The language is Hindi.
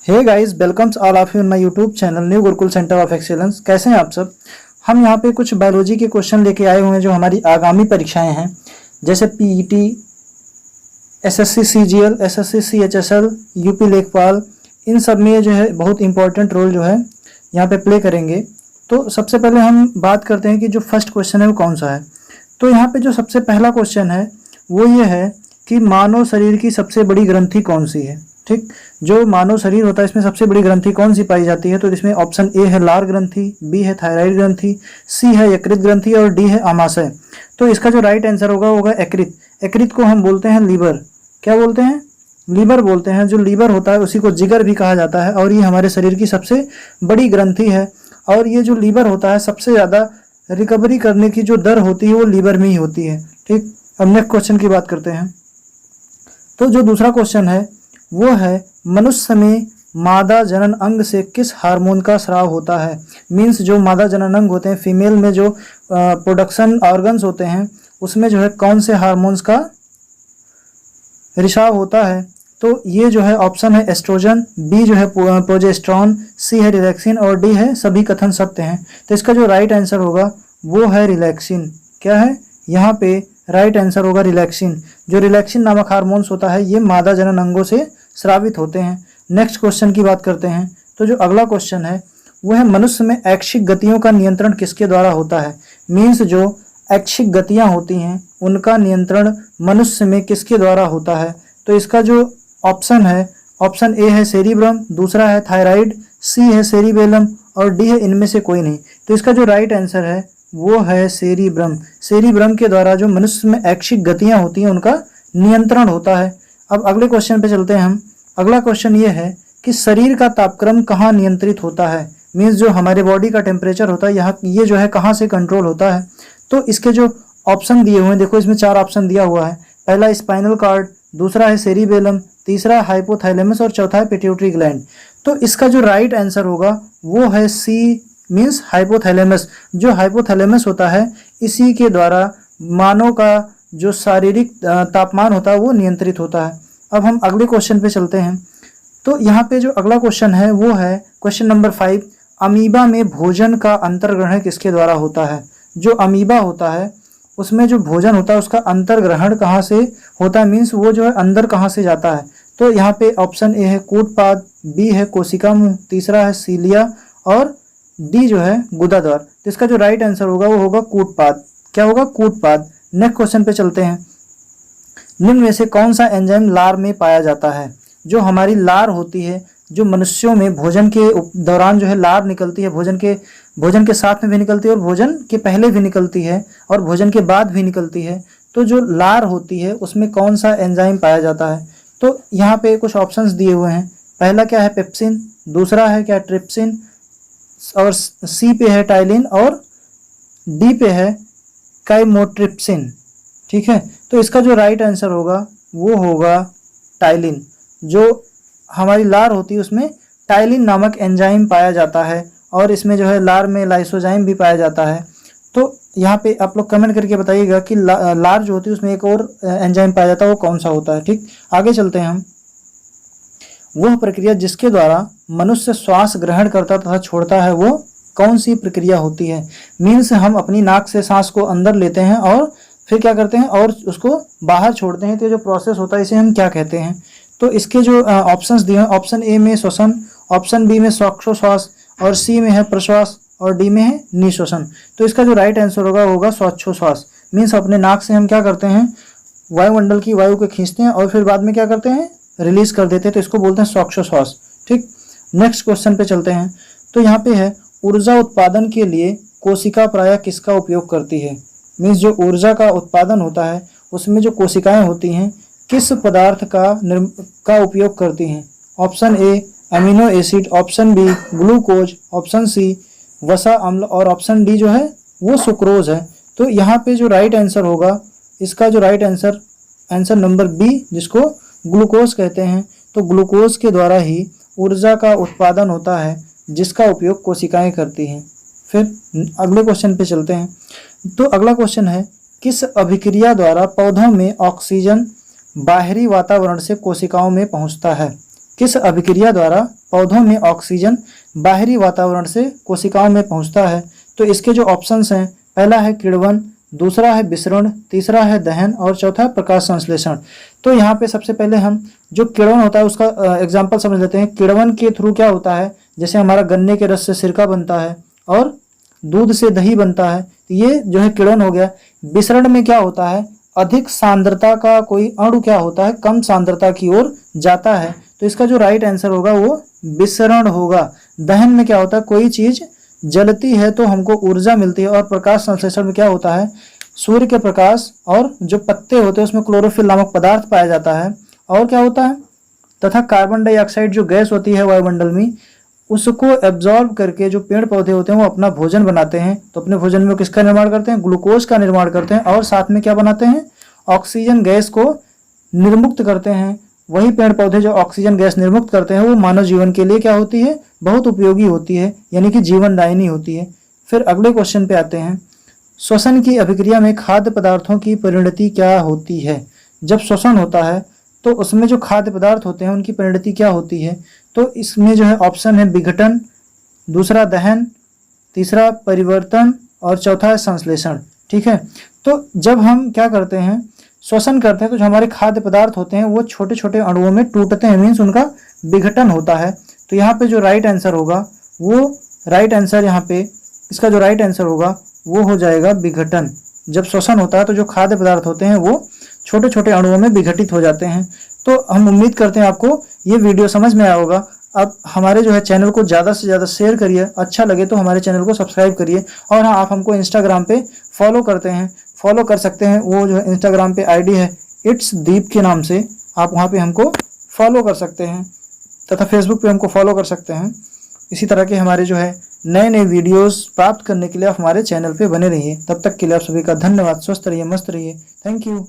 Hey guys, welcomes all of you in my YouTube channel new Gurukul centre of excellence. कैसे हैं आप सब। हम यहाँ पे कुछ बायोलॉजी के क्वेश्चन लेके आए हुए हैं जो हमारी आगामी परीक्षाएं हैं, जैसे PET, SSC CGL, SSC CHSL, UP लेखपाल, इन सब में जो है बहुत इंपॉर्टेंट रोल जो है यहाँ पे प्ले करेंगे। तो सबसे पहले हम बात करते हैं कि जो फर्स्ट क्वेश्चन है वो कौन सा है। तो यहाँ पे जो सबसे पहला क्वेश्चन है वो ये है कि मानव शरीर की सबसे बड़ी ग्रंथि कौन सी है। ठीक, जो मानव शरीर होता है इसमें सबसे बड़ी ग्रंथि कौन सी पाई जाती है। तो इसमें ऑप्शन ए है लार ग्रंथि, बी है थायराइड ग्रंथि, सी है यकृत ग्रंथि और डी है आमाशय। तो इसका जो राइट आंसर होगा यकृत। यकृत को हम बोलते हैं लीवर। क्या बोलते हैं? लीवर बोलते हैं। जो लीवर होता है उसी को जिगर भी कहा जाता है और ये हमारे शरीर की सबसे बड़ी ग्रंथि है। और ये जो लीवर होता है सबसे ज़्यादा रिकवरी करने की जो दर होती है वो लीवर में ही होती है। ठीक, अब नेक्स्ट क्वेश्चन की बात करते हैं। तो जो दूसरा क्वेश्चन है वो है मनुष्य में मादा जनन अंग से किस हार्मोन का स्राव होता है। मीन्स जो मादा जनन अंग होते हैं, फीमेल में जो प्रोडक्शन ऑर्गन्स होते हैं उसमें जो है कौन से हार्मोन्स का रिसाव होता है। तो ये जो है ऑप्शन है एस्ट्रोजन, बी जो है प्रोजेस्टेरॉन, सी है रिलैक्सिन और डी है सभी कथन सत्य हैं। तो इसका जो राइट आंसर होगा वो है रिलैक्सिन। क्या है यहाँ पे? राइट आंसर होगा रिलैक्सिन। जो रिलैक्सिन नामक हार्मोन्स होता है ये मादा जनन अंगों से स्रावित होते हैं। नेक्स्ट क्वेश्चन की बात करते हैं। तो जो अगला क्वेश्चन है वो है मनुष्य में ऐच्छिक गतियों का नियंत्रण किसके द्वारा होता है। मीन्स जो ऐच्छिक गतियां होती हैं उनका नियंत्रण मनुष्य में किसके द्वारा होता है। तो इसका जो ऑप्शन है, ऑप्शन ए है सेरिब्रम, दूसरा है थायराइड, सी है सेरिबेलम और डी है इनमें से कोई नहीं। तो इसका जो राइट आंसर है वो है सेरिब्रम। सेरिब्रम के द्वारा जो मनुष्य में ऐच्छिक गतियां होती हैं उनका नियंत्रण होता है। अब अगले क्वेश्चन पे चलते हैं हम। अगला क्वेश्चन ये है कि शरीर का तापक्रम कहाँ नियंत्रित होता है। मीन्स जो हमारे बॉडी का टेम्परेचर होता है यहाँ ये जो है कहाँ से कंट्रोल होता है। तो इसके जो ऑप्शन दिए हुए हैं, देखो इसमें 4 ऑप्शन दिया हुआ है। पहला स्पाइनल कार्ड, दूसरा है सेरिबेलम, तीसरा हाइपोथैलेमस और चौथा है पिट्यूटरी ग्लैंड। तो इसका जो राइट आंसर होगा वो है सी, मीन्स हाइपोथैलेमस। जो हाइपोथैलेमस होता है इसी के द्वारा मानव का जो शारीरिक तापमान होता है वो नियंत्रित होता है। अब हम अगले क्वेश्चन पे चलते हैं। तो यहाँ पे जो अगला क्वेश्चन है वो है क्वेश्चन नंबर 5। अमीबा में भोजन का अंतर्ग्रहण किसके द्वारा होता है। जो अमीबा होता है उसमें जो भोजन होता है उसका अंतर्ग्रहण कहाँ से होता है। मीन्स वो जो है अंदर कहाँ से जाता है। तो यहाँ पे ऑप्शन ए है कूटपाद, बी है कोशिका मुंह, तीसरा है सीलिया और डी जो है गुदा द्वार। तो इसका जो राइट आंसर होगा वो होगा कूटपाद। क्या होगा? कूटपाद। नेक्स्ट क्वेश्चन पे चलते हैं। निम्न में से कौन सा एंजाइम लार में पाया जाता है। जो हमारी लार होती है, जो मनुष्यों में भोजन के दौरान जो है लार निकलती है, भोजन के साथ में भी निकलती है और भोजन के पहले भी निकलती है और भोजन के बाद भी निकलती है। तो जो लार होती है उसमें कौन सा एंजाइम पाया जाता है। तो यहाँ पे कुछ ऑप्शंस दिए हुए हैं। पहला क्या है? पेप्सिन, दूसरा है क्या ट्रिप्सिन और सी पे है टाइलिन और डी पे है काइमोट्रिप्सिन। ठीक है, तो इसका जो राइट आंसर होगा वो होगा टाइलिन। जो हमारी लार होती है उसमें टाइलिन नामक एंजाइम पाया जाता है और इसमें जो है लार में लाइसोजाइम भी पाया जाता है। तो यहाँ पे आप लोग कमेंट करके बताइएगा कि लार जो होती है उसमें एक और एंजाइम पाया जाता है वो कौन सा होता है। ठीक, आगे चलते हैं हम। वह प्रक्रिया जिसके द्वारा मनुष्य श्वास ग्रहण करता तथा छोड़ता है वो कौन सी प्रक्रिया होती है। मीन्स हम अपनी नाक से सांस को अंदर लेते हैं और फिर क्या करते हैं और उसको बाहर छोड़ते हैं। तो जो प्रोसेस होता है इसे हम क्या कहते हैं। तो इसके जो ऑप्शंस दिए हैं, ऑप्शन ए में श्वसन, ऑप्शन बी में श्वासोच्छ्वास और सी में है प्रश्वास और डी में है निश्वसन। तो इसका जो राइट आंसर होगा श्वासोच्छ्वास। मीन्स अपने नाक से हम क्या करते हैं, वायुमंडल की वायु को खींचते हैं और फिर बाद में क्या करते हैं, रिलीज कर देते हैं। तो इसको बोलते हैं श्वासोच्छ्वास। ठीक, नेक्स्ट क्वेश्चन पे चलते हैं। तो यहाँ पे है ऊर्जा उत्पादन के लिए कोशिका प्रायः किसका उपयोग करती है। मीन्स जो ऊर्जा का उत्पादन होता है उसमें जो कोशिकाएं होती हैं किस पदार्थ का उपयोग करती हैं। Option A amino acid, option B glucose, option C वसा अम्ल और ऑप्शन डी जो है वो सुक्रोज है। तो यहाँ पे जो राइट आंसर होगा, इसका जो राइट आंसर नंबर बी जिसको ग्लूकोज कहते हैं। तो ग्लूकोज के द्वारा ही ऊर्जा का उत्पादन होता है जिसका उपयोग कोशिकाएं करती हैं। फिर अगले क्वेश्चन पे चलते हैं। तो अगला क्वेश्चन है किस अभिक्रिया द्वारा पौधों में ऑक्सीजन बाहरी वातावरण से कोशिकाओं में पहुंचता है। किस अभिक्रिया द्वारा पौधों में ऑक्सीजन बाहरी वातावरण से कोशिकाओं में पहुंचता है। तो इसके जो ऑप्शंस हैं, पहला है किण्वन, दूसरा है विसरण, तीसरा है दहन और चौथा है प्रकाश संश्लेषण। तो यहाँ पे सबसे पहले हम जो किण्वन होता है उसका एग्जाम्पल समझ लेते हैं। किण्वन के थ्रू क्या होता है, जैसे हमारा गन्ने के रस से सिरका बनता है और दूध से दही बनता है, ये जो है किण्वन हो गया। विसरण में क्या होता है, अधिक सांद्रता का कोई अणु क्या होता है, कम सांद्रता की ओर जाता है। तो इसका जो राइट आंसर होगा वो विसरण होगा। दहन में क्या होता है, कोई चीज जलती है तो हमको ऊर्जा मिलती है। और प्रकाश संश्लेषण में क्या होता है, सूर्य के प्रकाश और जो पत्ते होते हैं उसमें क्लोरोफिल नामक पदार्थ पाया जाता है। और क्या होता है, तथा कार्बन डाइऑक्साइड जो गैस होती है वायुमंडल में, उसको एब्जॉर्ब करके जो पेड़ पौधे होते हैं वो अपना भोजन बनाते हैं। तो अपने भोजन में किसका निर्माण करते हैं, ग्लूकोज का निर्माण करते हैं और साथ में क्या बनाते हैं, ऑक्सीजन गैस को निर्मुक्त करते हैं। वही पेड़ पौधे जो ऑक्सीजन गैस निर्मुक्त करते हैं वो मानव जीवन के लिए क्या होती है, बहुत उपयोगी होती है, यानी कि जीवनदायिनी होती है। फिर अगले क्वेश्चन पे आते हैं, श्वसन की अभिक्रिया में खाद्य पदार्थों की परिणति क्या होती है। जब श्वसन होता है तो उसमें जो खाद्य पदार्थ होते हैं उनकी परिणति क्या होती है। तो इसमें जो है ऑप्शन है विघटन, दूसरा दहन, तीसरा परिवर्तन और चौथा है संश्लेषण। ठीक है, तो जब हम क्या करते हैं, श्वसन करते हैं, तो जो हमारे खाद्य पदार्थ होते हैं वो छोटे छोटे अणुओं में टूटते हैं, मीन्स उनका विघटन होता है। तो यहाँ पे जो राइट आंसर होगा वो राइट आंसर यहाँ पे इसका जो राइट आंसर होगा वो हो जाएगा विघटन। जब श्वसन होता है तो जो खाद्य पदार्थ होते हैं वो छोटे छोटे अणुओं में विघटित हो जाते हैं। तो हम उम्मीद करते हैं आपको ये वीडियो समझ में आया होगा। आप हमारे जो है चैनल को ज़्यादा से ज़्यादा शेयर करिए, अच्छा लगे तो हमारे चैनल को सब्सक्राइब करिए। और हाँ, आप हमको इंस्टाग्राम पे फॉलो करते हैं, फॉलो कर सकते हैं। वो जो है इंस्टाग्राम पे आईडी है इट्स दीप के नाम से, आप वहाँ पे हमको फॉलो कर सकते हैं, तथा फेसबुक पे हमको फॉलो कर सकते हैं। इसी तरह के हमारे जो है नए नए वीडियोस प्राप्त करने के लिए आप हमारे चैनल पे बने रहिए। तब तक के लिए आप सभी का धन्यवाद। स्वस्थ रहिए, मस्त रहिए। Thank you.